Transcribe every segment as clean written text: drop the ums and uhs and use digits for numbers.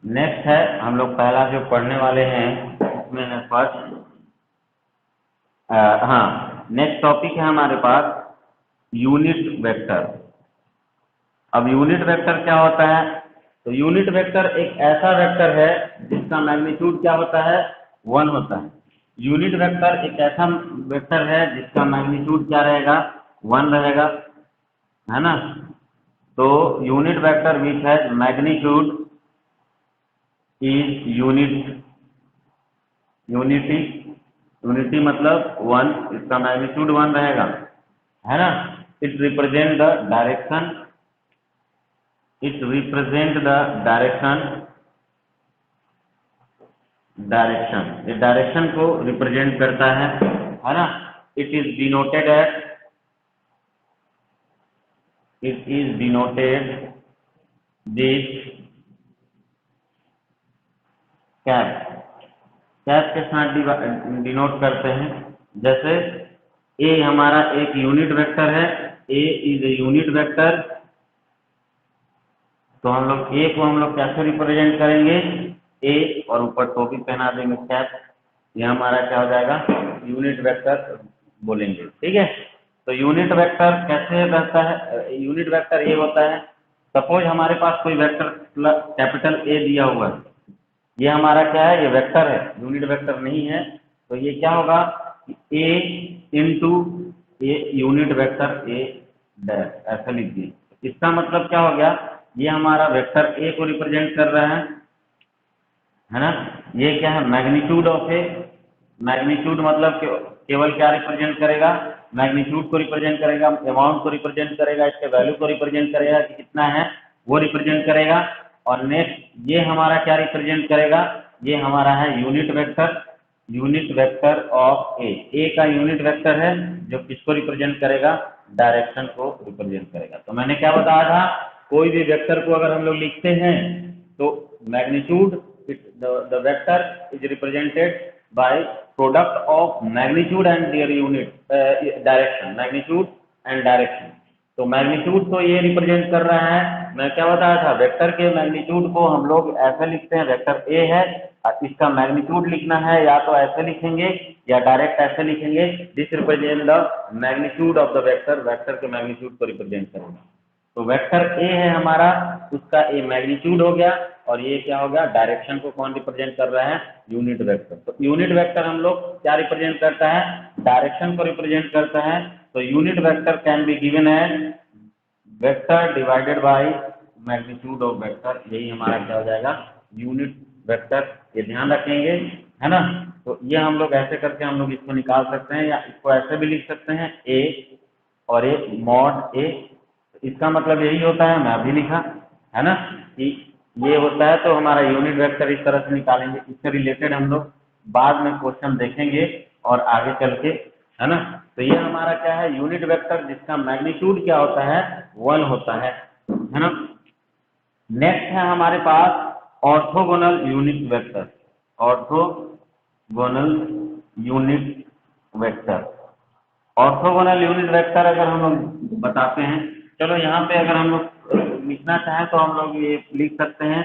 Next है हम लोग पहला जो पढ़ने वाले हैं उसमें है फर्स्ट। हाँ, नेक्स्ट टॉपिक है हमारे पास यूनिट वेक्टर। अब यूनिट वेक्टर क्या होता है? तो यूनिट वेक्टर एक ऐसा वेक्टर है जिसका मैग्नीट्यूड क्या होता है? 1 होता है। यूनिट वेक्टर एक ऐसा वेक्टर है जिसका मैग्नीट्यूड क्या रहेगा? 1 रहेगा, है ना। तो unit vector which has magnitude is unity. Unity मतलब 1, इसका मैग्नीट्यूड 1 रहेगा, है ना। इट रिप्रेजेंट द डायरेक्शन, ये डायरेक्शन को रिप्रेजेंट करता है ना। It is denoted this cap के साथ डिनोट करते हैं। जैसे ए हमारा एक यूनिट वेक्टर है, ए इज ए यूनिट वेक्टर, तो हम लोग कैसे रिप्रेजेंट करेंगे? ए और ऊपर टोपी पहना देंगे कैप, ये हमारा क्या हो जाएगा? यूनिट वेक्टर बोलेंगे, ठीक है। तो यूनिट वेक्टर कैसे रहता है? यूनिट वेक्टर ये होता है, सपोज हमारे पास कोई वेक्टर कैपिटल ए दिया हुआ है, ये हमारा क्या है? ये वेक्टर है, यूनिट वेक्टर नहीं है। तो ये क्या होगा? A into a unit vector A dash, ऐसा लिख दिए। इसका मतलब क्या हो गया? ये हमारा वेक्टर ए को रिप्रेजेंट कर रहा है ना। ये क्या है? Magnitude of A. मैग्नीट्यूड मतलब केवल क्या रिप्रेजेंट करेगा? मैग्नीट्यूड को रिप्रेजेंट करेगा, अमाउंट को रिप्रेजेंट करेगा, इसके वैल्यू को रिप्रेजेंट करेगा कि कितना है वो रिप्रेजेंट करेगा। और नेक्स्ट ये हमारा क्या रिप्रेजेंट करेगा? ये हमारा है यूनिट वेक्टर ऑफ ए का यूनिट वेक्टर है जो किसको रिप्रेजेंट करेगा? डायरेक्शन को रिप्रेजेंट करेगा। तो मैंने क्या बताया था? कोई भी वेक्टर को अगर हम लोग लिखते हैं तो magnitude, the vector is represented by product of magnitude and their unit direction, magnitude and direction। तो मैग्नीट्यूड तो ये रिप्रेजेंट कर रहा है, मैं क्या बताया था? वेक्टर के मैग्नीट्यूड को हम लोग ऐसे लिखते हैं, वेक्टर ए है, इसका मैग्नीट्यूड लिखना है या तो ऐसे लिखेंगे या डायरेक्ट ऐसे लिखेंगे। This represent the magnitude of the vector, vector के मैग्नीट्यूड को रिप्रेजेंट करेंगे। तो वेक्टर ए है हमारा, उसका ए मैग्नीट्यूड हो गया, और ये क्या हो गया? डायरेक्शन को कौन रिप्रेजेंट कर रहा है? Unit vector. तो यूनिट वेक्टर हम लोग क्या रिप्रेजेंट करता है? डायरेक्शन को रिप्रेजेंट करता है। तो unit vector can be given as vector divided by magnitude of vector, यही हमारा क्या हो जाएगा? Unit vector. ये ध्यान रखेंगे, है ना। तो ये हम लोग ऐसे करके हम लोग इसको निकाल सकते हैं, या इसको ऐसे भी लिख सकते हैं, ए और ए मॉड ए। इसका मतलब यही होता है, मैं अभी लिखा, है ना, कि ये होता है। तो हमारा यूनिट वेक्टर इस तरह से निकालेंगे। इससे रिलेटेड हम लोग बाद में क्वेश्चन देखेंगे और आगे चल के, है ना। तो ये हमारा क्या है? यूनिट वेक्टर जिसका मैग्नीट्यूड क्या होता है? 1 होता है ना। नेक्स्ट है हमारे पास orthogonal unit vector. Orthogonal unit vector, orthogonal unit vector अगर हम लोग बताते हैं, चलो यहाँ पे अगर हम लोग लिखना चाहें तो हम लोग ये लिख सकते हैं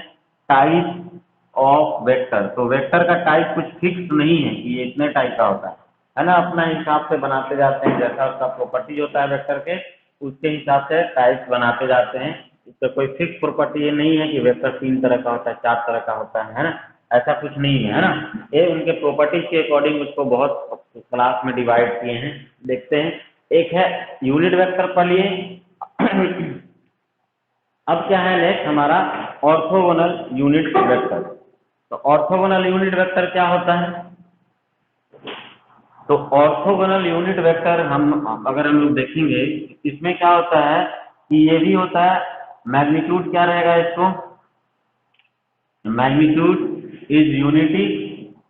टाइप ऑफ वेक्टर। तो वेक्टर का टाइप कुछ फिक्स नहीं है कि ये इतने टाइप का होता है ना। अपना हिसाब से बनाते जाते हैं, जैसा उसका प्रॉपर्टी होता है वेक्टर के, उसके हिसाब से टाइप बनाते जाते हैं। इसका कोई फिक्स प्रॉपर्टी ये नहीं है कि वेक्टर 3 तरह का होता है, 4 तरह का होता है ना। ऐसा कुछ नहीं है ना। ये उनके प्रॉपर्टीज के अकॉर्डिंग उसको बहुत क्लास में डिवाइड किए हैं, देखते हैं। एक है यूनिट वेक्टर पढ़ लिए। अब क्या है नेक्स्ट हमारा? Orthogonal unit vector. तो ऑर्थोगोनल यूनिट वेक्टर क्या होता है? तो ऑर्थोगोनल यूनिट वेक्टर अगर हम लोग देखेंगे, इसमें क्या होता है कि ये भी होता है, मैग्नीट्यूड क्या रहेगा इसको? मैग्नीट्यूड इज यूनिटी,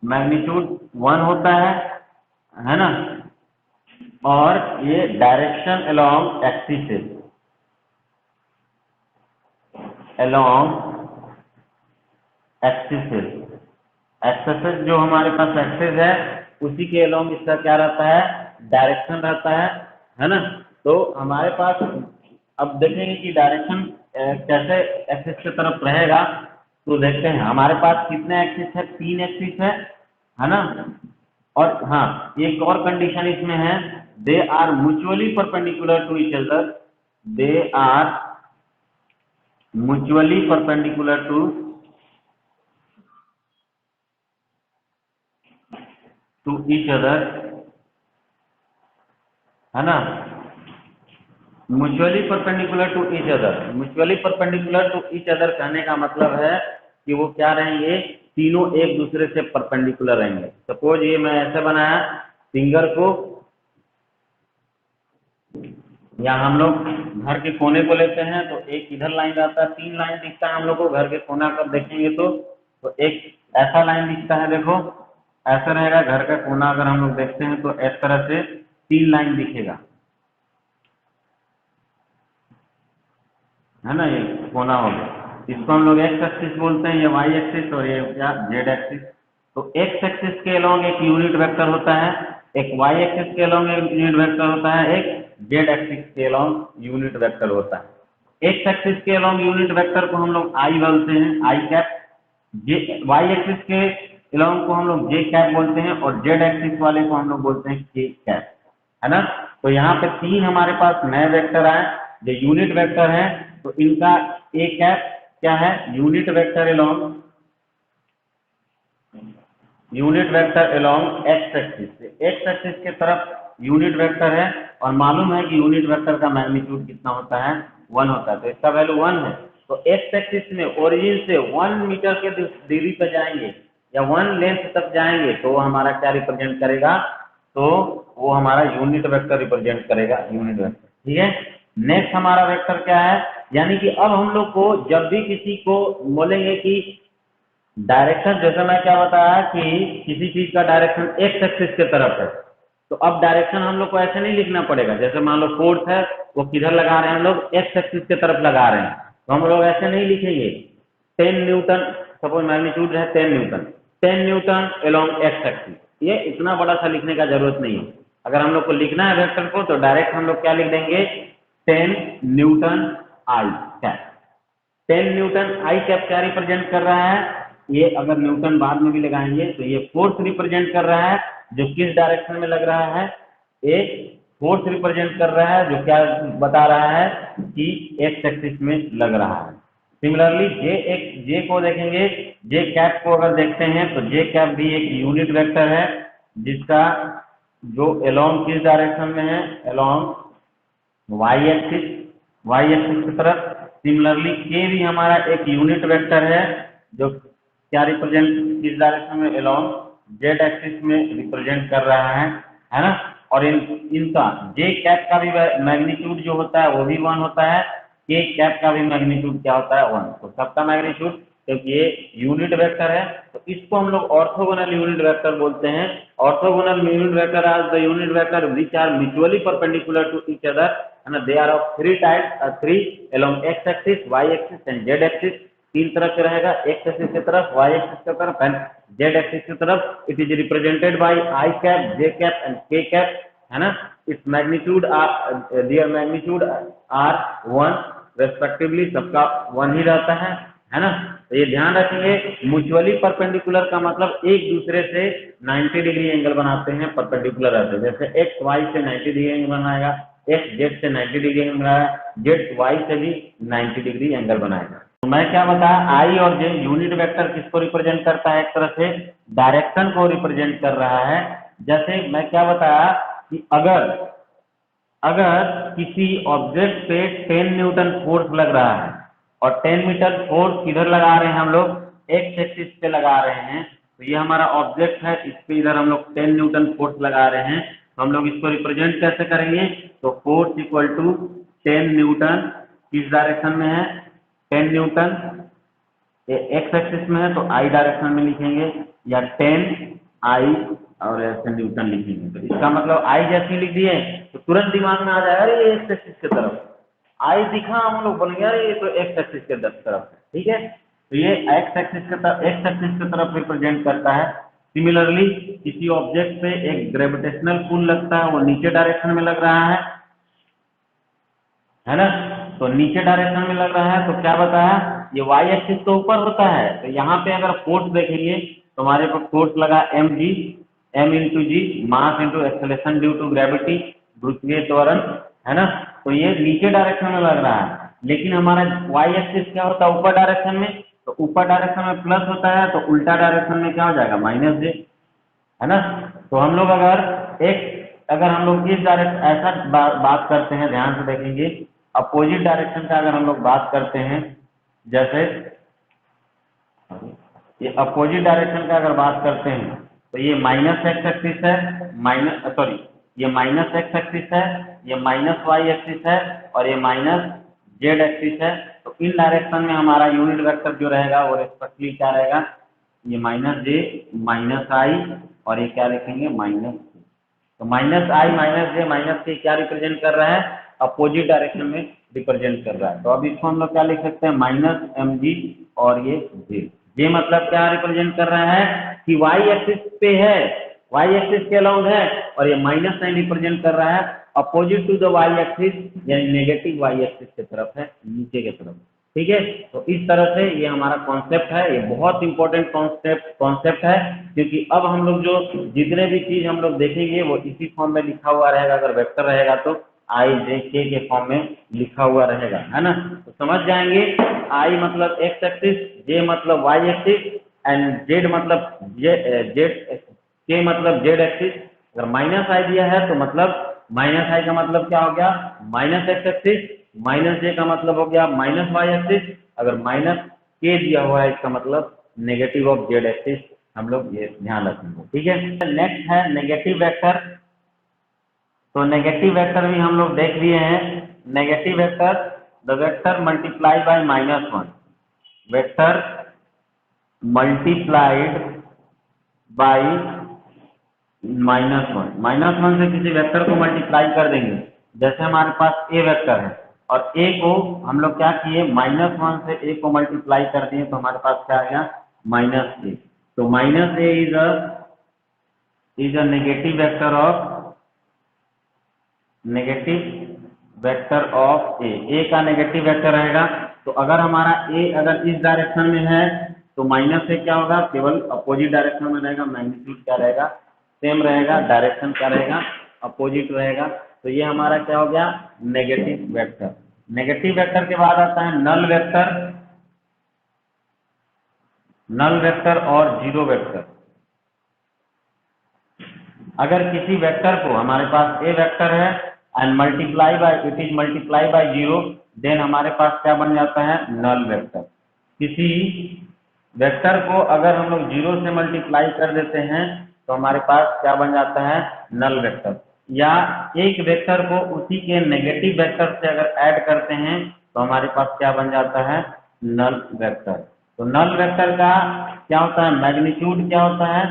मैग्नीट्यूड 1 होता है ना। और ये डायरेक्शन अलोंग एक्सिस है, अलोंग एक्सिस। एक्सेस जो हमारे पास एक्सेस है उसी के अलोंग इसका क्या रहता है? डायरेक्शन रहता है ना। तो हमारे पास अब देखेंगे कि डायरेक्शन कैसे एक्सिस की तरफ रहेगा। तो देखते हैं हमारे पास कितने एक्सिस है, 3 एक्सिस है ना। और हाँ, एक और कंडीशन इसमें है, they are mutually perpendicular to each other, they are mutually perpendicular to each other, है ना। Mutually perpendicular to each other, mutually perpendicular to each other कहने का मतलब है कि वो क्या रहेंगे, तीनों एक दूसरे से परपेंडिकुलर रहेंगे। सपोज ये मैं ऐसे बनाया फिंगर को, या हम लोग घर के कोने को लेते हैं तो एक इधर लाइन रहता है, 3 लाइन दिखता है हम लोग को घर के कोना पर देखेंगे तो एक ऐसा लाइन दिखता है, देखो ऐसा रहेगा। घर का कोना अगर हम लोग देखते हैं तो इस तरह से 3 लाइन दिखेगा, है ना। ये कोना हो गया, इसको हम लोग एक्स एक्सिस बोलते हैं, ये वाई एक्सिस, और ये क्या जेड एक्सिस। तो एक्स एक्सिस के अलोंग एक यूनिट वेक्टर होता है, एक वाई एक्सिस के अलोंग एक यूनिट वेक्टर होता है, एक जेड एक्सिस के अलोंग यूनिट वेक्टर होता है। एक्स एक्सिस के अलोंग यूनिट वेक्टर को हम लोग आई बोलते हैं, आई कैप। जे वाई एक्सिस के अलोंग को हम लोग जे कैप बोलते हैं, और जेड एक्सिस वाले को हम लोग बोलते हैं के कैप, है ना। तो यहाँ पे 3 हमारे पास नए वेक्टर आए जो यूनिट वेक्टर है, तो इनका ए कैप क्या है, unit vector along, unit vector along X axis, x axis के तरफ यूनिट वेक्टर है, और मालूम है कि यूनिट वेक्टर का मैग्नीट्यूड कितना होता है, 1 होता है, तो इसका वैल्यू 1 है। तो एक्स एक्सिस में ओरिजिन से 1 मीटर के दूरी पर जाएंगे या 1 लेंथ तक जाएंगे तो वो हमारा क्या रिप्रेजेंट करेगा, तो वो हमारा यूनिट वेक्टर रिप्रेजेंट करेगा, यूनिट वेक्टर, ठीक है। नेक्स्ट हमारा वेक्टर क्या है, यानी कि अब हम लोग को जब भी किसी को बोलेंगे कि डायरेक्शन, जैसे मैं क्या बताया कि किसी चीज का डायरेक्शन एक्स एक्सिस के तरफ है, तो अब डायरेक्शन हम लोग को ऐसे नहीं लिखना पड़ेगा। जैसे मान लो फोर्स है, वो किधर लगा रहे हैं हम लोग, एक्स एक्सिस के तरफ लगा रहे हैं, तो हम लोग ऐसे नहीं लिखेंगे 10 न्यूटन, सपोज मैग्नीट्यूड है 10 Newton, 10 Newton along X axis, ये इतना बड़ा सा लिखने का जरूरत नहीं है। अगर हम लोग को लिखना है वेक्टर को तो डायरेक्ट हम लोग क्या लिख देंगे, 10 न्यूटन आई कैप। 10 न्यूटन आई कैप क्या रिप्रेजेंट कर रहा है, ये अगर न्यूटन बाद में भी लगाएंगे तो ये फोर्स रिप्रेजेंट कर रहा है, जो किस डायरेक्शन में लग रहा है, एक फोर्स रिप्रेजेंट कर रहा है जो क्या बता रहा है कि एक्स एक्सिस में लग रहा है। सिमिलरली जे को देखेंगे, जे कैप को अगर देखते हैं तो जे कैप भी एक यूनिट वेक्टर है, जिसका जो अलोंग किस डायरेक्शन में है, along Y axis, Y axis की तरफ। सिमिलरली के भी हमारा एक यूनिट वेक्टर है जो क्या रिप्रेजेंट किस डायरेक्शन में, अलोंग जेड एक्सिस में रिप्रेजेंट कर रहा है ना। और इनका जे कैप का भी मैग्नीट्यूड जो होता है वो भी 1 होता है, के कैप का भी मैग्नीट्यूड क्या होता है, 1। तो सबका मैग्नीट्यूड, क्योंकि ये यूनिट वेक्टर है तो इसको हम लोग ऑर्थोगोनल यूनिट वेक्टर बोलते हैं। Orthogonal unit vector are the unit vector which are mutually perpendicular to each other, है ना। They are of 3 types, 3 along X axis, Y axis and Z axis. 3 तरह से रहेगा, एक्स एक्सिस की तरफ, Y axis की तरफ एंड जेड एक्सिस की तरफ। It is represented by I cap, J cap and K cap, है ना। Its magnitude are, their magnitude are 1 respectively, सबका 1 ही रहता है ना। तो ये ध्यान रखेंगे, म्यूचुअली परपेंडिकुलर का मतलब एक दूसरे से 90 डिग्री एंगल बनाते हैं, परपेंडिकुलर रहते हैं। जैसे एक्स वाई से 90 डिग्री एंगल बनाएगा, एक्स जेड से 90 डिग्री एंगल बनाएगा, जेड वाई से भी 90 डिग्री एंगल बनाएगा। तो मैं क्या बताया, आई और जे यूनिट वेक्टर किसको रिप्रेजेंट करता है, एक तरह से डायरेक्शन को रिप्रेजेंट कर रहा है। जैसे मैं क्या बताया कि अगर किसी ऑब्जेक्ट पे 10 न्यूटन फोर्स लग रहा है, और 10 मीटर फोर्स किधर लगा रहे हैं हम लोग, एक्स एक्सिस पे लगा रहे हैं, तो ये हमारा ऑब्जेक्ट है, इस पे इधर हम लोग 10 न्यूटन फोर्स लगा रहे हैं, तो हम लोग इसको रिप्रेजेंट कैसे करेंगे, तो फोर्स इक्वल टू 10 न्यूटन किस डायरेक्शन में है, 10 न्यूटन एक्स एक्सिस में है तो आई डायरेक्शन में लिखेंगे, या 10 आई और ऐसे न्यूटन लिखेंगे। तो इसका मतलब आई जैसे लिख दिए तो तुरंत दिमाग में आ जाएगा अरे ये एक्स एक्सिस की तरफ, आई दिखा हम लोग बोलेंगे अरे ये तो एक्स एक्सिस के तरफ है, ठीक है। तो ये एक्स एक्सिस के तरफ, एक्स एक्सिस की तरफ रिप्रेजेंट करता है। सिमिलरली किसी ऑब्जेक्ट पे एक ग्रेविटेशनल पुल लगता है, वो नीचे डायरेक्शन में लग रहा है ना। तो नीचे डायरेक्शन में लग रहा है तो क्या बताया ये वाई एक्सिस तो ऊपर होता है, तो यहाँ पे अगर फोर्स देखेंगे तो हमारे पास फोर्स लगा M G, M into G, mass into acceleration due to gravity, गुरुत्वीय त्वरण, है ना। तो ये नीचे डायरेक्शन में लग रहा है, लेकिन हमारा वाई एक्सिस क्या होता है ऊपर डायरेक्शन में, तो ऊपर डायरेक्शन में प्लस होता है, तो उल्टा डायरेक्शन में क्या हो जाएगा माइनस जे, है ना। तो हम लोग अगर हम लोग इस डायरेक्शन ऐसा बात करते हैं, ध्यान से देखेंगे, अपोजिट डायरेक्शन का अगर हम लोग बात करते हैं, जैसे ये अपोजिट डायरेक्शन का अगर बात करते हैं तो ये माइनस एक्स एक्सिस है, ये माइनस एक्स एक्सिस है, ये माइनस वाई एक्सिस है, और ये माइनस जेड एक्सिस है। तो इन डायरेक्शन में हमारा यूनिट वेक्टर जो रहेगा वो रेस्पेक्टिवली क्या रहेगा, ये माइनस जे, माइनस आई, और ये क्या लिखेंगे माइनस के। तो माइनस आई माइनस जे माइनस के क्या रिप्रेजेंट कर रहा है, अपोजिट डायरेक्शन में रिप्रेजेंट कर रहा है। तो अब इसको हम लोग क्या लिख सकते हैं, माइनस एम जी, और ये जे मतलब क्या रिप्रेजेंट कर रहा है कि वाई एक्सिस पे है, वाई एक्सिस के अलाउंड है, और ये माइनस साइन रिप्रेजेंट कर रहा है opposite to the Y axis, यानी नेगेटिव वाई एक्सिस की तरफ है, नीचे की तरफ। ठीक है, तो इस तरह से ये हमारा कॉन्सेप्ट है, ये बहुत इंपॉर्टेंट कॉन्सेप्ट है, क्योंकि अब हम लोग जो जितने भी चीज हम लोग देखेंगे वो इसी फॉर्म में लिखा हुआ रहेगा। अगर वेक्टर रहेगा तो आई जे के फॉर्म में लिखा हुआ रहेगा, है ना। तो समझ जाएंगे, आई मतलब एक्स एक्सिस, जे मतलब वाई एक्सिस, एंड जेड मतलब जेड, के मतलब जेड एक्सिस। अगर माइनस आई दिया है तो मतलब माइनस आई का मतलब क्या हो गया माइनस एक्स एक्सिस, माइनस जे का मतलब हो गया माइनस वाई एक्सिस, अगर माइनस के दिया हुआ है इसका मतलब नेगेटिव ऑफ जेड एक्सिस। हम लोग ये ध्यान रखेंगे, ठीक है। नेक्स्ट है नेगेटिव वेक्टर। तो नेगेटिव वेक्टर भी हम लोग देख लिए हैं। Negative vector, the vector multiply by -1, vector multiplied by -1, -1 से किसी वेक्टर को मल्टीप्लाई कर देंगे। जैसे हमारे पास ए वेक्टर है और ए को हम लोग क्या किए, -1 से ए को मल्टीप्लाई कर दिए, तो हमारे पास क्या आ गया -a। तो -a is a negative vector of A का नेगेटिव वेक्टर रहेगा। तो अगर हमारा ए अगर इस डायरेक्शन में है तो माइनस से क्या होगा, केवल अपोजिट डायरेक्शन में रहेगा, मैग्नीट्यूड क्या रहेगा सेम रहेगा, डायरेक्शन क्या रहेगा अपोजिट रहेगा। तो ये हमारा क्या हो गया नेगेटिव वेक्टर। नेगेटिव वेक्टर के बाद आता है नल वेक्टर, नल वेक्टर और जीरो वेक्टर। अगर किसी वेक्टर को हमारे पास ए वेक्टर है and multiply by it is multiply by zero, then हमारे पास क्या बन जाता है नल वेक्टर। किसी वेक्टर को अगर हम लोग जीरो से मल्टीप्लाई कर देते हैं तो हमारे पास क्या बन जाता है नल वेक्टर। या एक वेक्टर को उसी के नेगेटिव वेक्टर से अगर ऐड करते हैं तो हमारे पास क्या बन जाता है नल वेक्टर। तो नल वेक्टर का क्या होता है मैग्नीट्यूड क्या होता है,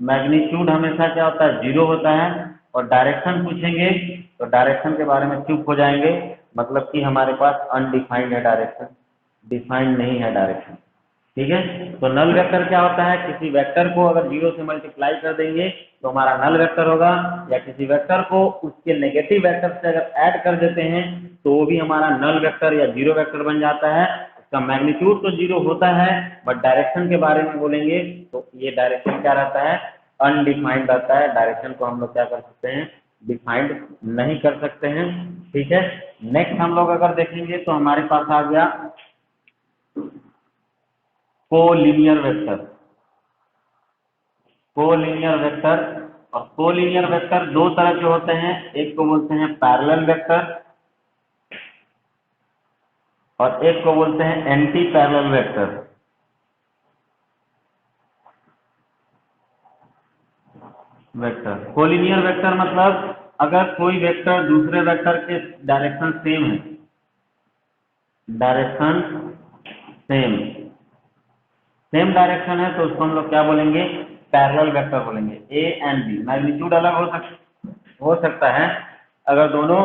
मैग्नीट्यूड हमेशा क्या होता है जीरो होता है। और डायरेक्शन पूछेंगे तो डायरेक्शन के बारे में चुप हो जाएंगे, मतलब कि हमारे पास अनडिफाइंड है डायरेक्शन, डिफाइंड नहीं है डायरेक्शन। ठीक है, तो नल वेक्टर क्या होता है, किसी वेक्टर को अगर जीरो से मल्टीप्लाई कर देंगे तो हमारा नल वेक्टर होगा, या किसी वेक्टर को उसके नेगेटिव वेक्टर से अगर ऐड कर देते हैं तो वो भी हमारा नल वेक्टर या जीरो वेक्टर बन जाता है। उसका मैग्नीट्यूड तो जीरो होता है, बट डायरेक्शन के बारे में बोलेंगे तो ये डायरेक्शन क्या रहता है अनडिफाइंड रहता है। डायरेक्शन को हम लोग क्या कर सकते हैं डिफाइंड नहीं कर सकते हैं। ठीक है, नेक्स्ट हम लोग अगर देखेंगे तो हमारे पास आ गया कोलिनियर वेक्टर। कोलिनियर वेक्टर, और कोलिनियर वेक्टर दो तरह के होते हैं, एक को बोलते हैं पैरेलल वेक्टर और एक को बोलते हैं anti parallel vector. Collinear vector मतलब अगर कोई वेक्टर दूसरे वेक्टर के डायरेक्शन सेम है, डायरेक्शन सेम डायरेक्शन है, तो उसको हम लोग क्या बोलेंगे पैरेलल वेक्टर बोलेंगे। ए एंड बी मैग्नीट्यूड अलग हो सकता है। अगर दोनों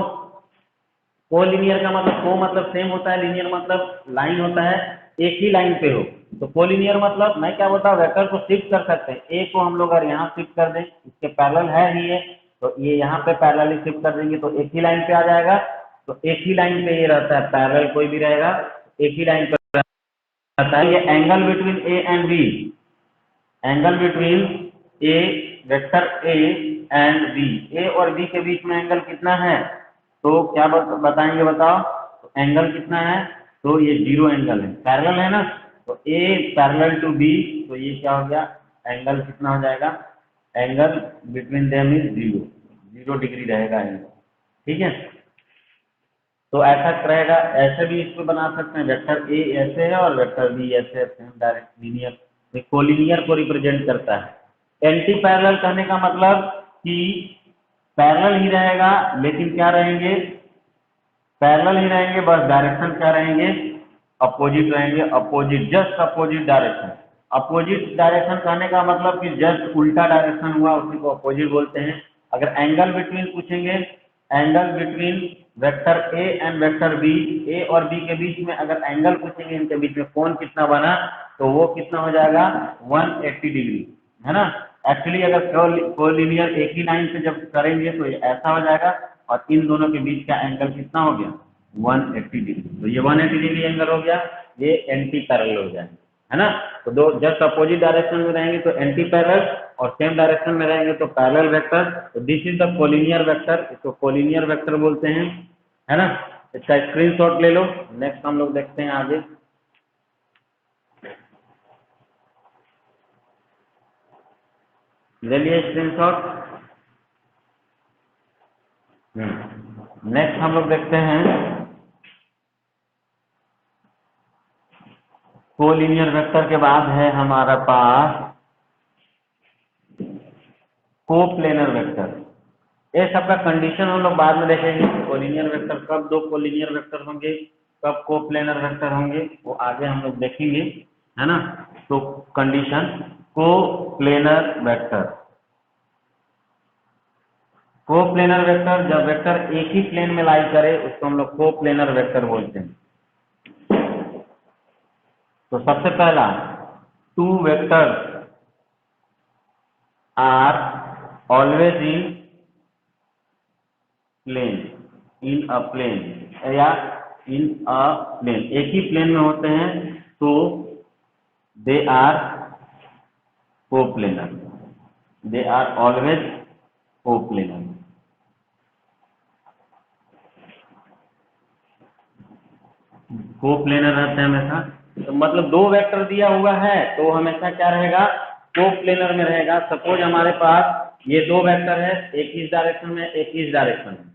कोलिनियर का मतलब को मतलब सेम होता है, लीनियर मतलब लाइन होता है एक ही लाइन पे हो। तो कोलिनियर मतलब मैं क्या बोलता हूँ वेक्टर को शिफ्ट कर सकते हैं, ए को हम लोग अगर यहाँ शिफ्ट कर दें, इसके पैरेलल है ही है तो ये यहाँ पे पैरेलल शिफ्ट कर देंगे तो एक ही लाइन पे आ जाएगा। तो एक ही लाइन पे ये रहता है पैरेलल कोई भी रहेगा एक ही लाइन पे बताइए angle between A and B, angle between A vector A and B, A और बी के बीच में एंगल कितना है, तो क्या बताएंगे बताओ, तो एंगल कितना है, तो ये 0 एंगल है, पैरेलल है ना, तो ए पैरेलल टू बी, तो ये क्या हो गया, एंगल कितना हो जाएगा, angle between them is 0 degree रहेगा एंगल, ठीक है। तो ऐसा रहेगा, ऐसे भी इसको बना सकते हैं, वेक्टर ए ऐसे है और वेक्टर बी ऐसे है, डायरेक्ट लीनियर कोलिनियर को रिप्रेजेंट करता है। एंटी पैरेलल कहने का मतलब कि पैरेलल ही रहेगा लेकिन क्या रहेंगे, पैरेलल ही रहेंगे, बस डायरेक्शन क्या रहेंगे, अपोजिट रहेंगे, opposite, just opposite direction. Opposite direction कहने का मतलब कि जस्ट उल्टा डायरेक्शन हुआ, उसी को अपोजिट बोलते हैं। अगर एंगल बिटवीन पूछेंगे, angle between vector A and vector B, A और बी के बीच में अगर एंगल पूछेंगे, इनके बीच में कोण कितना बना, तो वो कितना हो जाएगा 180 डिग्री, है ना। एक्चुअली अगर कोलिनियर एक ही लाइन से जब करेंगे तो ये ऐसा हो जाएगा, और इन दोनों के बीच का एंगल कितना हो गया 180 डिग्री, तो ये 180 डिग्री एंगल हो गया, ये एंटी पैरेलल हो जाएगा, है ना। तो दो जस्ट अपोजिट डायरेक्शन में रहेंगे तो एंटी पैरेलल, और सेम डायरेक्शन में रहेंगे तो पैरेलल वेक्टर। तो this is the collinear vector, इसको कोलिनियर वेक्टर बोलते हैं, है ना। इसका स्क्रीनशॉट ले लो। नेक्स्ट हम लोग देखते हैं आगे, ले लिए स्क्रीनशॉट। नेक्स्ट हम लोग देखते हैं कोलिनियर वेक्टर के बाद है हमारा पास कोप्लेनर वेक्टर। ये सबका कंडीशन हम लोग बाद में देखेंगे, कोलिनियर वेक्टर कब दो कोलिनियर वेक्टर होंगे, कब कोप्लेनर वेक्टर होंगे, वो आगे हम लोग देखेंगे, है ना। तो condition coplanar vector, coplanar vector जब वेक्टर एक ही प्लेन में लाई करे उसको हम लोग कोप्लेनर वेक्टर बोलते हैं। तो सबसे पहला, two vectors are always in plane, in a plane, या इन अ प्लेन, एक ही प्लेन में होते हैं तो they are coplanar, they are always coplanar. Coplanar रहते हैं हमेशा, तो मतलब दो वेक्टर दिया हुआ है तो हमेशा क्या रहेगा, कोप्लेनर में रहेगा। सपोज हमारे पास ये दो वेक्टर है, एक इस डायरेक्शन में एक इस डायरेक्शन में,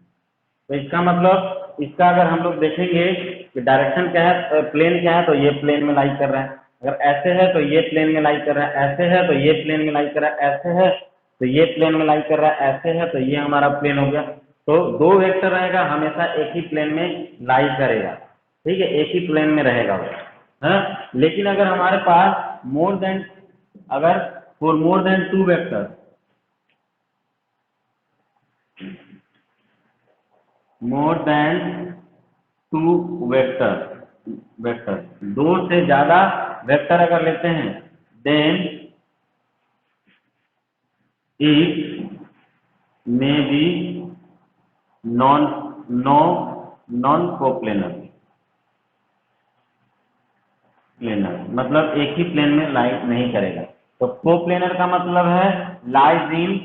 तो इसका मतलब इसका अगर हम लोग देखेंगे कि डायरेक्शन क्या है, प्लेन क्या है, तो ये प्लेन में लाई कर रहा है, अगर ऐसे है तो ये प्लेन में लाई कर रहा है, ऐसे है तो ये प्लेन में लाई कर रहा है, ऐसे है तो ये प्लेन में लाई कर रहा है, ऐसे है तो ये हमारा प्लेन हो गया। तो दो वेक्टर रहेगा हमेशा एक ही प्लेन में लाई करेगा, ठीक है, एक ही प्लेन में रहेगा वो, है। लेकिन अगर हमारे पास मोर देन, अगर for more than two vector, more than two vector, दो से ज्यादा वेक्टर अगर लेते हैं, then it may be non coplanar, planar मतलब एक ही प्लेन में लाई नहीं करेगा। तो कोप्लेनर का मतलब है लाइज इन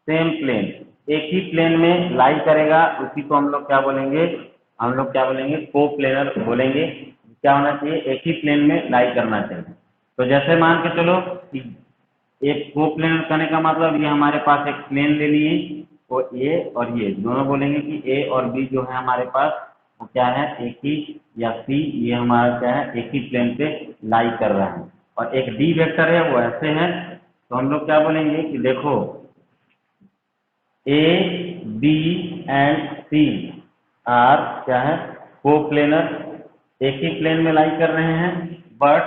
सेम प्लेन, एक ही प्लेन में लाई करेगा, उसी को हम लोग क्या बोलेंगे, हम लोग क्या बोलेंगे, कोप्लेनर बोलेंगे। क्या होना चाहिए, एक ही प्लेन में लाई करना चाहिए। तो जैसे मान के चलो कि एक कोप्लेनर करने का मतलब ये हमारे पास एक प्लेन ले लिए, तो ए और ये दोनों बोलेंगे कि ए और बी जो है हमारे पास वो क्या है, एक ही, या सी ये हमारा क्या है, एक ही प्लेन पे लाई कर रहा है। और एक डी वेक्टर है वो ऐसे है, तो हम लोग क्या बोलेंगे कि देखो A B and C are क्या है, कोप्लेनर, एक ही प्लेन में लाई कर रहे हैं, but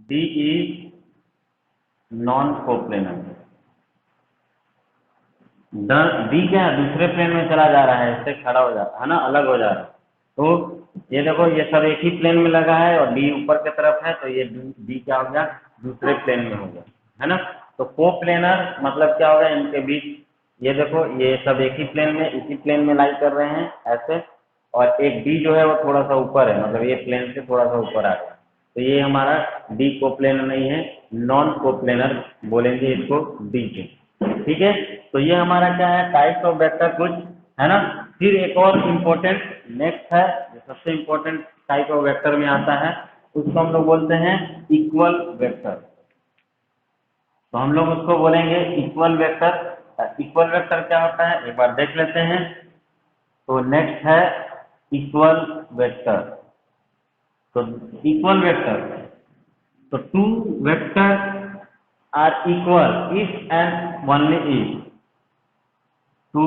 D is non coplanar. D क्या है, दूसरे प्लेन में चला जा रहा है, इससे खड़ा हो जाता है ना, अलग हो जा रहा है। तो ये देखो ये सब एक ही प्लेन में लगा है और डी ऊपर की तरफ है, तो ये डी क्या हो गया, दूसरे प्लेन में हो गया, है ना। तो कोप्लेनर मतलब क्या होगा, इनके बीच ये देखो ये सब एक ही प्लेन में, इसी प्लेन में लाई कर रहे हैं ऐसे, और एक डी जो है वो थोड़ा सा ऊपर है, मतलब ये प्लेन से थोड़ा सा ऊपर आ गया, तो ये हमारा डी कोप्लेनर नहीं है, नॉन कोप्लेनर बोलेंगे इसको डी के। ठीक है, तो ये हमारा क्या है, टाइप्स ऑफ वेक्टर कुछ है ना। फिर एक और इम्पोर्टेंट नेक्स्ट है, जो सबसे इम्पोर्टेंट टाइप ऑफ वेक्टर में आता है, उसको हम लोग बोलते हैं इक्वल वेक्टर। तो हम लोग उसको बोलेंगे इक्वल वेक्टर। इक्वल वेक्टर क्या होता है एक बार देख लेते हैं। तो नेक्स्ट है इक्वल वेक्टर। तो इक्वल वेक्टर, तो two vector are equal if and only if two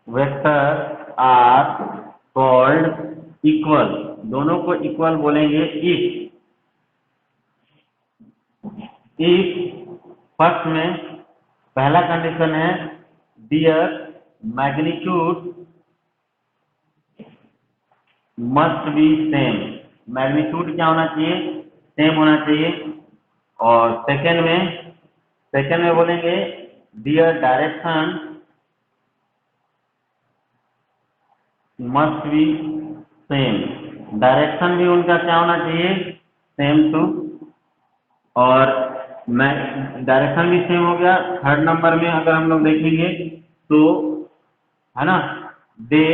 vector are called equal, दोनों को इक्वल बोलेंगे इफ फर्स्ट में पहला कंडीशन है their magnitude must be same, magnitude क्या होना चाहिए, सेम होना चाहिए। और सेकेंड में बोलेंगे their direction must be same, direction भी उनका क्या होना चाहिए, सेम टू। और मैं डायरेक्शन भी सेम हो गया। थर्ड नंबर में अगर हम लोग देखेंगे तो है ना, they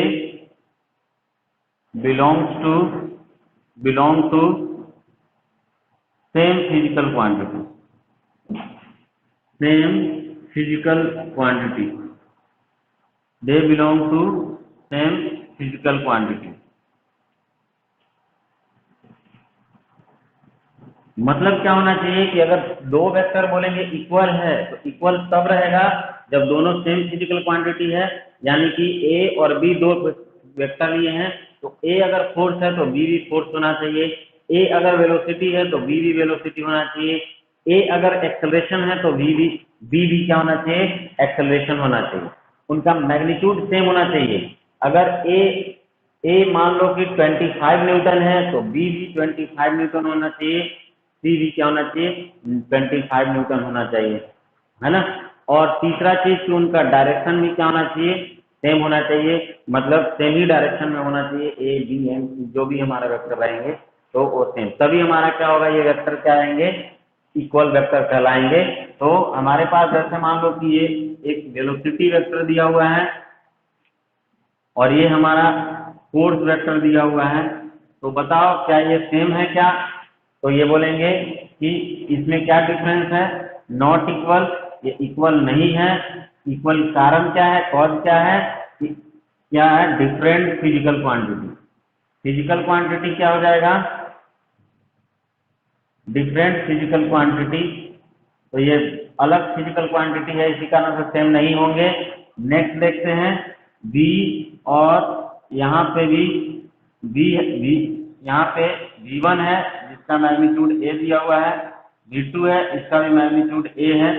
belong to same physical quantity, they belong to same physical quantity. मतलब क्या होना चाहिए कि अगर दो वेक्टर बोलेंगे इक्वल है, तो इक्वल तब रहेगा जब दोनों सेम फिजिकल क्वांटिटी है। यानी कि ए और बी दो वेक्टर लिए हैं, तो ए अगर फोर्स है तो बी भी फोर्स होना चाहिए, ए अगर वेलोसिटी है तो बी भी वेलोसिटी होना चाहिए, ए अगर एक्सेलरेशन है तो बी भी क्या होना चाहिए, एक्सेलरेशन होना चाहिए। उनका मैग्नीट्यूड सेम होना चाहिए। अगर ए मान लो कि 25 न्यूटन है तो बी भी 25 न्यूटन होना चाहिए, सी भी क्या होना चाहिए, 25 न्यूटन होना चाहिए, है ना। और तीसरा चीज कि उनका डायरेक्शन भी क्या होना चाहिए, सेम होना चाहिए, मतलब सेम ही डायरेक्शन में होना चाहिए, ए बी एम जो भी हमारा वेक्टर रहेंगे तो वो सेम, तभी हमारा क्या होगा, ये वेक्टर क्या आएंगे, इक्वल वेक्टर कहलाएंगे। तो हमारे पास जैसे मान लो कि ये एक वेलोसिटी वेक्टर दिया हुआ है और ये हमारा फोर्स वेक्टर दिया हुआ है, तो बताओ क्या ये सेम है क्या। तो ये बोलेंगे कि इसमें क्या डिफरेंस है, नॉट इक्वल, ये इक्वल नहीं है। इक्वल कारण क्या है, कॉज क्या है, क्या है, different physical quantity. Physical quantity क्या हो जाएगा, डिफरेंट फिजिकल क्वांटिटी। तो ये अलग फिजिकल क्वांटिटी है, इसी कारण से सेम नहीं होंगे। नेक्स्ट देखते हैं बी, और यहाँ पे भी बी यहाँ पे V1 है जिसका मैग्नीट्यूड ए दिया हुआ है, V2 है इसका भी मैग्नीट्यूड ए है।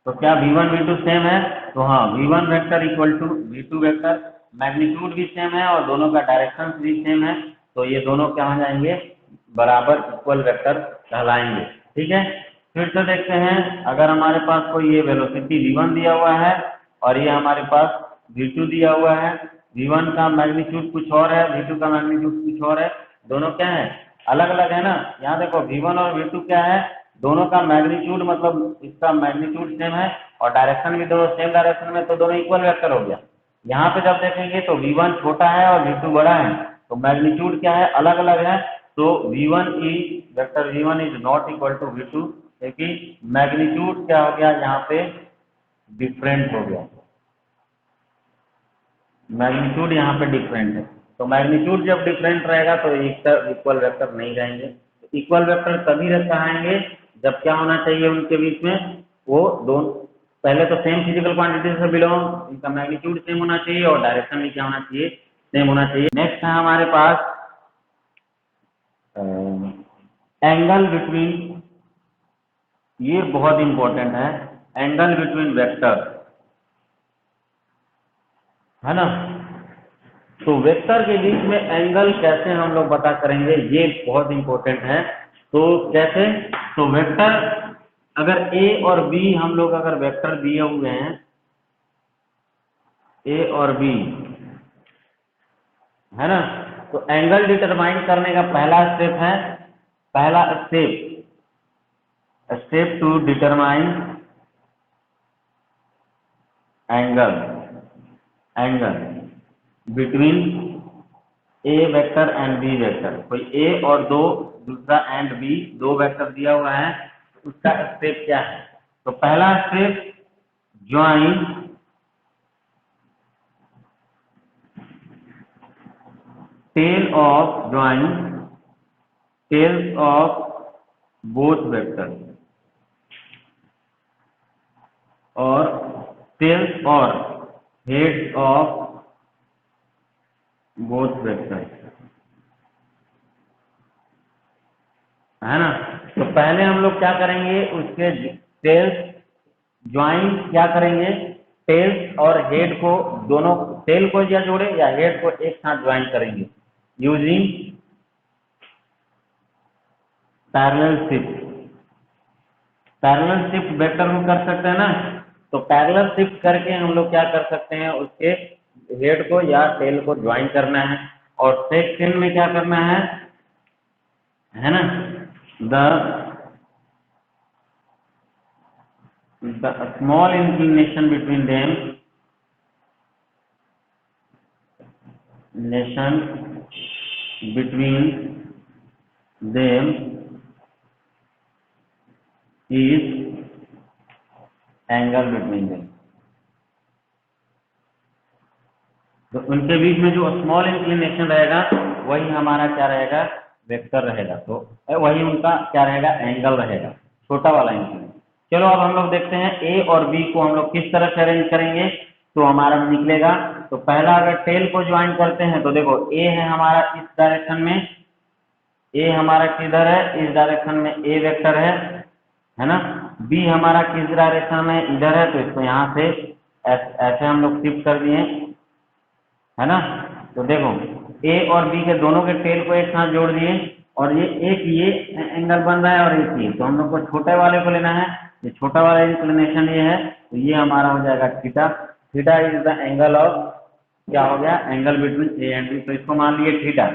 तो क्या V1 V2 सेम है, तो हाँ, V1 vector equal to V2 vector, magnitude भी सेम है और दोनों का डायरेक्शन भी सेम है, तो ये दोनों क्या हो जाएंगे, बराबर इक्वल वेक्टर कहलाएंगे। ठीक है, फिर से देखते हैं, अगर हमारे पास कोई ये वेलोसिटी V1 दिया हुआ है और ये हमारे पास V2 दिया हुआ है, V1 का मैग्नीट्यूड कुछ और है, V2 का मैग्नीट्यूड कुछ और है, दोनों क्या है, अलग अलग है ना। यहाँ देखो V1 और V2 क्या है, दोनों का मैग्नीट्यूड, मतलब इसका मैग्नीट्यूड सेम है और डायरेक्शन भी दोनों सेम डायरेक्शन में, तो दोनों इक्वल वेक्टर हो गया। यहाँ पे जब देखेंगे तो V1 छोटा है और V2 बड़ा है, तो मैग्नीट्यूड क्या है, अलग अलग है। तो vector V1 is not equal to V2, क्योंकि मैग्नीट्यूड क्या हो गया, यहाँ पे डिफरेंट हो गया, मैग्नीट्यूड यहाँ पे डिफरेंट है। तो मैग्नीट्यूड जब डिफरेंट रहेगा तो इक्वल वेक्टर नहीं रहेंगे। इक्वल वेक्टर तभी कहाएंगे जब क्या होना चाहिए उनके बीच में, वो दोनों पहले तो सेम फिजिकल क्वांटिटी से बिलोंग, इनका मैग्नीट्यूड सेम होना चाहिए और डायरेक्शन भी क्या होना चाहिए, सेम होना चाहिए। नेक्स्ट है हमारे पास एंगल बिटवीन, ये बहुत इंपॉर्टेंट है, एंगल बिटवीन वेक्टर, है ना। तो वेक्टर के बीच में एंगल कैसे हम लोग पता करेंगे, ये बहुत इंपॉर्टेंट है। तो कैसे, तो वेक्टर अगर ए और बी हम लोग अगर वेक्टर दिए हुए हैं, ए और बी, है ना, तो एंगल डिटरमाइन करने का पहला स्टेप है, पहला step to determine angle between A vector and B vector. कोई ए और दो, दूसरा एंड बी, दो वेक्टर दिया हुआ है, उसका स्टेप क्या है? तो पहला step join tails of both vector और टेल्स और हेड्स ऑफ बोथ वेक्टर, है ना। तो पहले हम लोग क्या करेंगे, उसके टेल्स ज्वाइन क्या करेंगे, टेल्स और हेड को, दोनों टेल को या जोड़े या हेड को एक साथ ज्वाइन करेंगे यूजिंग पैरेलल शिफ्ट वेक्टर में कर सकते हैं ना। तो पैरेलल शिफ्ट करके हम लोग क्या कर सकते हैं, उसके हेड को या टेल को ज्वाइन करना है। और सेकंड में क्या करना है ना, the small inclination between them is angle between them। तो उनके बीच में जो स्मॉल इंक्लिनेशन रहेगा वही हमारा क्या रहेगा, वेक्टर रहेगा। तो वही उनका क्या रहेगा, एंगल रहेगा, छोटा वाला इंक्लिनेशन। चलो अब हम लोग देखते हैं ए और बी को हम लोग किस तरह से अरेंज करेंगे तो हमारा निकलेगा। तो पहला अगर टेल को ज्वाइन करते हैं तो देखो ए है हमारा इस डायरेक्शन में, ए हमारा किधर है, इस डायरेक्शन में ए वेक्टर है ना। बी हमारा किस डायरेक्शन में, इधर है, तो इसको यहाँ से ऐसे हम लोग शिफ्ट कर दिए, है ना। तो देखो ए और बी के दोनों के टेल को एक साथ जोड़ दिए और ये एंगल बन रहा है और एक ये, तो हम लोग को छोटे वाले को लेना है। ये छोटा वाला इंक्लिनेशन ये है, तो ये हमारा हो जाएगा theta. Theta is the angle of, क्या हो गया, angle between A and B, तो इसको मान लिए थीटा।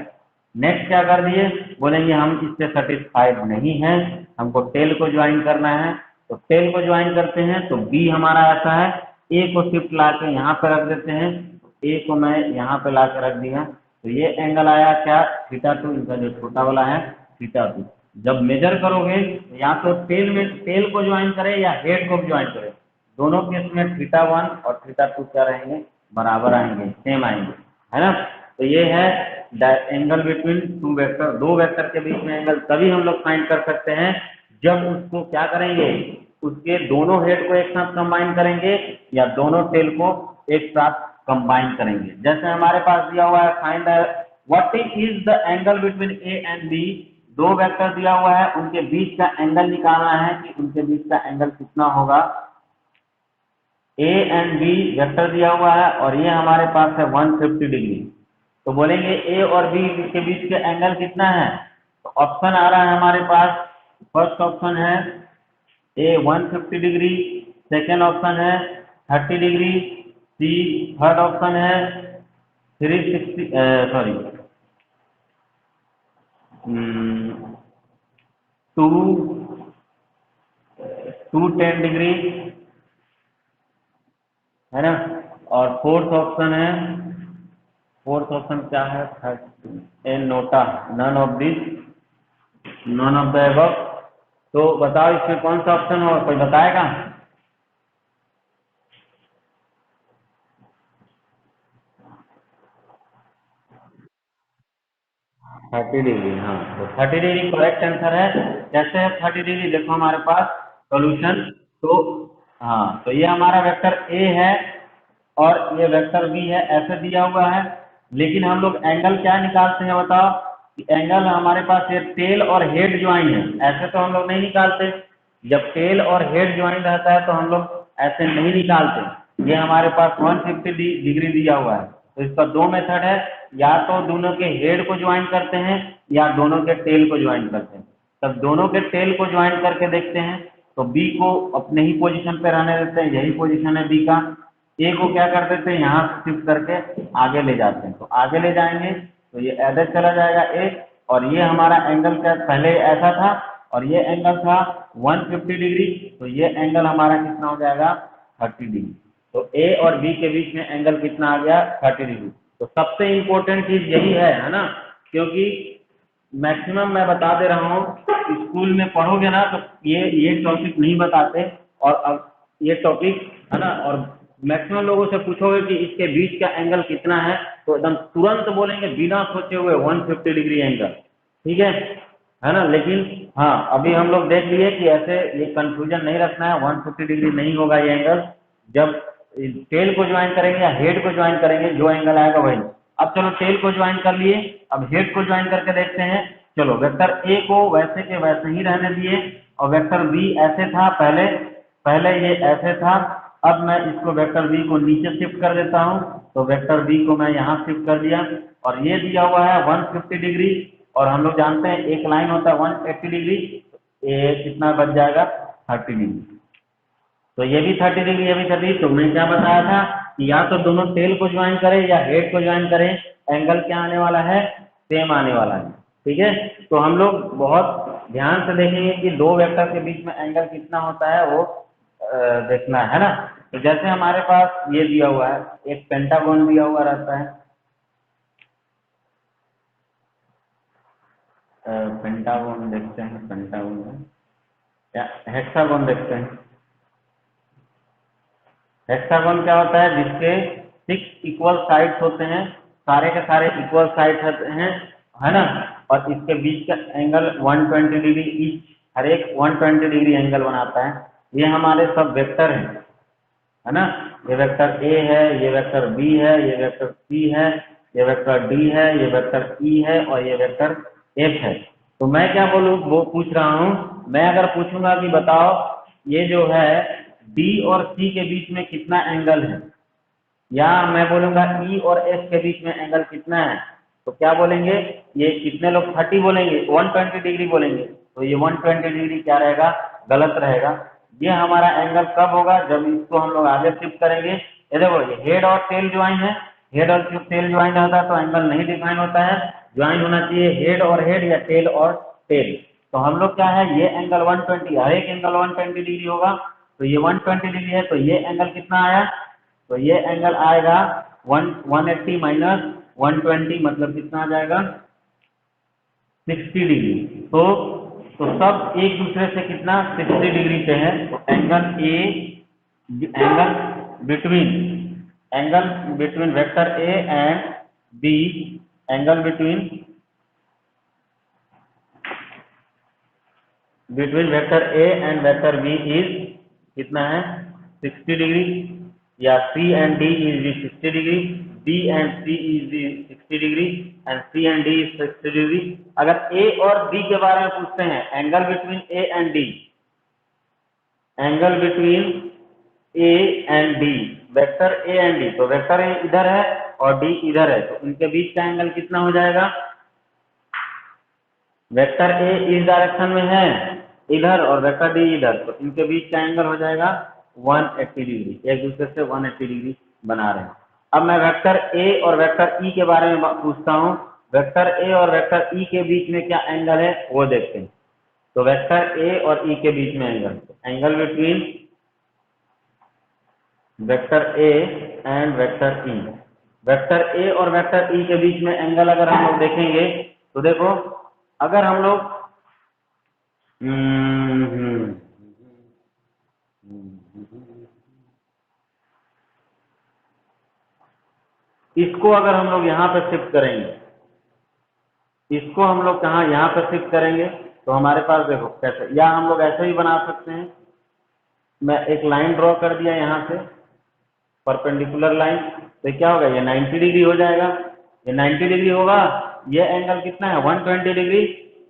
नेक्स्ट क्या कर दिए, बोलेंगे हम इससे सेटिस्फाइड नहीं है, हमको टेल को ज्वाइन करना है। तो टेल को ज्वाइन करते हैं तो बी हमारा ऐसा है, ए को शिफ्ट ला के यहाँ पे रख देते हैं, ए को मैं यहाँ पे ला के रख दिया, तो ये एंगल आया क्या, थीटा 2, इनका जो छोटा वाला है थीटा 2। जब मेजर करोगे या तो टेल को ज्वाइन करें या हेड को ज्वाइन करें, दोनों केस में थीटा 1 और थीटा 2 क्या रहेंगे, बराबर आएंगे, सेम आएंगे, है ना। तो ये है एंगल बिटवीन टू वेक्टर, दो वेक्टर के बीच में एंगल तभी हम लोग फाइंड कर सकते हैं जब उसको क्या करेंगे, उसके दोनों हेड को एक साथ कंबाइन करेंगे या दोनों टेल को एक साथ कंबाइन करेंगे। जैसे हमारे पास दिया हुआ है, find what is the angle between A and B, दो वेक्टर दिया हुआ है, उनके बीच का एंगल निकालना है कि उनके बीच का एंगल कितना होगा। ए एंड बी वेक्टर दिया हुआ है और ये हमारे पास है 150 डिग्री, तो बोलेंगे ए और बी के बीच के एंगल कितना है। तो ऑप्शन आ रहा है हमारे पास, फर्स्ट ऑप्शन है ए 150 डिग्री, सेकेंड ऑप्शन है 30 डिग्री, सी थर्ड ऑप्शन है 360 सॉरी 210 डिग्री, है ना। और फोर्थ ऑप्शन क्या है, 30 A NOTA, none of the above. तो बताओ इसमें कौन सा ऑप्शन होगा, कोई बताएगा। 30 डिग्री, हाँ, तो 30 डिग्री करेक्ट आंसर है। कैसे है 30 डिग्री, देखो हमारे पास सॉल्यूशन। तो हाँ, तो ये हमारा वेक्टर ए है और ये वेक्टर बी है, ऐसे दिया हुआ है। लेकिन हम लोग एंगल क्या निकालते हैं बताओ, कि एंगल हमारे पास ये टेल और हेड ज्वाइन है, ऐसे तो हम लोग नहीं निकालते। जब टेल और हेड ज्वाइन रहता है तो हम लोग ऐसे नहीं निकालते। ये हमारे पास 150 डिग्री दिया हुआ है, तो इसका दो मेथड है, या तो दोनों के हेड को ज्वाइन करते हैं या दोनों के टेल को ज्वाइन करते हैं। तब दोनों के टेल को ज्वाइन करके देखते हैं, तो बी को अपने ही पोजीशन पे रहने देते हैं, यही पोजीशन है बी का। ए को क्या कर देते हैं, यहाँ शिफ्ट करके आगे ले जाते हैं, तो आगे ले जाएंगे तो ये इधर चला जाएगा ए, और ये हमारा एंगल क्या पहले ऐसा था और ये एंगल था 150 डिग्री, तो ये एंगल हमारा कितना हो जाएगा 30 डिग्री। तो ए और बी के बीच में एंगल कितना आ गया 30 डिग्री। तो सबसे इम्पोर्टेंट चीज यही है ना, क्योंकि मैक्सिमम मैं बता दे रहा हूँ, स्कूल में पढ़ोगे ना तो ये टॉपिक नहीं बताते, और अब ये टॉपिक है ना, और मैक्सिमम लोगों से पूछोगे कि इसके बीच का एंगल कितना है तो एकदम तुरंत बोलेंगे बिना सोचे हुए 150 डिग्री एंगल, ठीक है ना। लेकिन हाँ, अभी हम लोग देख लिए कि ऐसे ये कंफ्यूजन नहीं रखना है, 150 डिग्री नहीं होगा ये एंगल। जब टेल को ज्वाइन करेंगे या हेड को ज्वाइन करेंगे जो एंगल आएगा वही। अब चलो टेल को ज्वाइन कर लिए, अब हेड को ज्वाइन करके देखते हैं। चलो वेक्टर ए को वैसे के वैसे ही रहने दिए, और वेक्टर बी ऐसे था पहले ये ऐसे था, अब मैं इसको वेक्टर बी को नीचे शिफ्ट कर देता हूँ, तो वेक्टर बी को मैं यहाँ शिफ्ट कर दिया, और ये दिया हुआ है 150 डिग्री, और हम लोग जानते हैं एक लाइन होता है 180 डिग्री, ये कितना बच जाएगा 30 डिग्री। तो ये भी 30 डिग्री, ये भी 30। तो मैं क्या बताया था कि या तो दोनों टेल को ज्वाइन करें या हेड को ज्वाइन करें, एंगल क्या आने वाला है, सेम आने वाला है, ठीक है। तो हम लोग बहुत ध्यान से देखेंगे कि दो वेक्टर के बीच में एंगल कितना होता है वो देखना है ना। तो जैसे हमारे पास ये दिया हुआ है, एक पेंटागन दिया हुआ रहता है, पेंटागन देखते हैं, पेंटागन या हेक्सागन देखते हैं। हेक्सागन क्या होता है, जिसके 6 इक्वल साइड्स होते हैं, सारे के सारे इक्वल साइड्स होते हैं, है ना, और इसके बीच का एंगल 120 डिग्री ईच, हर एक 120 डिग्री एंगल बनाता है। ये हमारे सब वेक्टर हैं, है ना। ये वेक्टर ए है, ये वेक्टर बी है, ये वेक्टर सी है, ये वेक्टर डी है, ये वेक्टर ई है, और ये वेक्टर एफ है। तो मैं क्या बोलूँ, वो पूछ रहा हूँ, मैं अगर पूछूंगा कि बताओ ये जो है डी और सी के बीच में कितना एंगल है, या मैं बोलूंगा ई और एफ के बीच में एंगल कितना है, तो क्या बोलेंगे, ये कितने लोग 30 बोलेंगे, 120 डिग्री बोलेंगे। तो ये 120 डिग्री क्या रहेगा, गलत रहेगा। ये हमारा एंगल कब होगा, जब इसको हम लोग आगे शिफ्ट करेंगे। ये देखो, ये हेड और टेल ज्वाइन है, हेड और टेल ज्वाइन रहता है तो एंगल नहीं डिफाइन होता है, ज्वाइन होना चाहिए हेड और हेड या टेल और टेल। तो हम लोग क्या है, ये एंगल 120, हर एक एंगल 120 डिग्री होगा, तो ये 120 डिग्री है, तो ये एंगल कितना आया, तो ये एंगल आएगा 180 माइनस 120, मतलब कितना आ जाएगा 60 डिग्री। तो सब एक दूसरे से कितना 60 डिग्री पे है। तो angle between vector A and B, angle between vector A and vector B is कितना है 60 डिग्री, या C and D is 60 degree, D and C is 60 degree, and C and D is 60 degree. अगर A और B के बारे में पूछते हैं, angle between A and D, angle between A and D, vector A and D, तो vector A इधर है और डी इधर है, तो इनके बीच का एंगल कितना हो जाएगा, वेक्टर ए इस डायरेक्शन में है इधर और वेक्टर डी इधर, तो इनके बीच का एंगल हो जाएगा 180 डिग्री, एक दूसरे से 180 डिग्री बना रहे हैं। अब मैं वेक्टर ए और वेक्टर ई के बारे में पूछता हूँ, वेक्टर ए और वेक्टर ई के बीच में क्या एंगल है वो देखते हैं। तो वेक्टर ए और ई के बीच में angle between vector A and vector E, vector A और वेक्टर ई के बीच में एंगल अगर हम लोग देखेंगे तो देखो, अगर हम लोग इसको अगर हम लोग यहाँ पे शिफ्ट करेंगे, इसको हम लोग कहाँ यहाँ पे शिफ्ट करेंगे, तो हमारे पास देखो कैसे, या हम लोग ऐसे ही बना सकते हैं, मैं एक लाइन ड्रॉ कर दिया यहाँ से परपेंडिकुलर लाइन, तो क्या होगा, ये 90 डिग्री हो जाएगा, ये 90 डिग्री होगा, ये एंगल कितना है 120 डिग्री,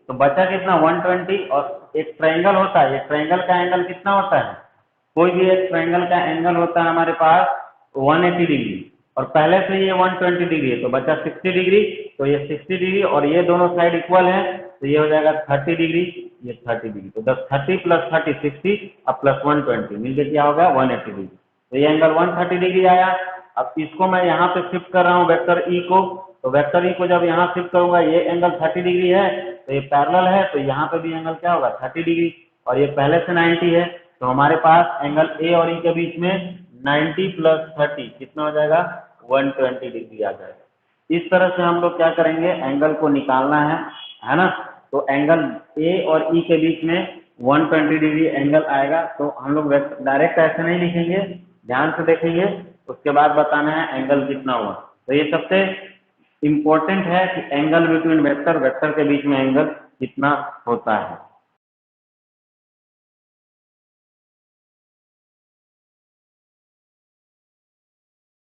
तो बचा कितना 120, और एक ट्रायंगल होता है, ये ट्रायंगल का एंगल कितना होता है, कोई भी एक ट्रायंगल का एंगल होता है हमारे पास 180 डिग्री, और पहले से ये 120 डिग्री है, तो बचा 60 डिग्री, तो ये 60 डिग्री और ये दोनों साइड इक्वल है, तो ये हो जाएगा 30 डिग्री, ये 30 डिग्री, तो 30 प्लस 30 60 और प्लस 120 मिलकर क्या होगा 180 डिग्री, तो ये एंगल 130 डिग्री आया। अब इसको मैं यहाँ पे शिफ्ट कर रहा हूँ वेक्टर ई को, तो वेक्टर ई को जब यहाँ शिफ्ट करूंगा, ये एंगल 30 डिग्री है, तो ये पैरेलल है, तो यहाँ पे भी एंगल क्या होगा 30 डिग्री, और ये पहले से 90 है, तो हमारे पास एंगल ए और ई के बीच में 90 + 30 कितना हो जाएगा 120 डिग्री आ जाएगा। इस तरह से हम लोग क्या करेंगे, एंगल को निकालना है ना। तो एंगल ए और ई के बीच में 120 डिग्री एंगल आएगा, तो हम लोग डायरेक्ट ऐसे नहीं लिखेंगे, ध्यान से देखेंगे, उसके बाद बताना है एंगल कितना हुआ। तो ये सबसे इम्पोर्टेंट है कि एंगल बिटवीन वेक्टर के बीच में एंगल कितना होता है।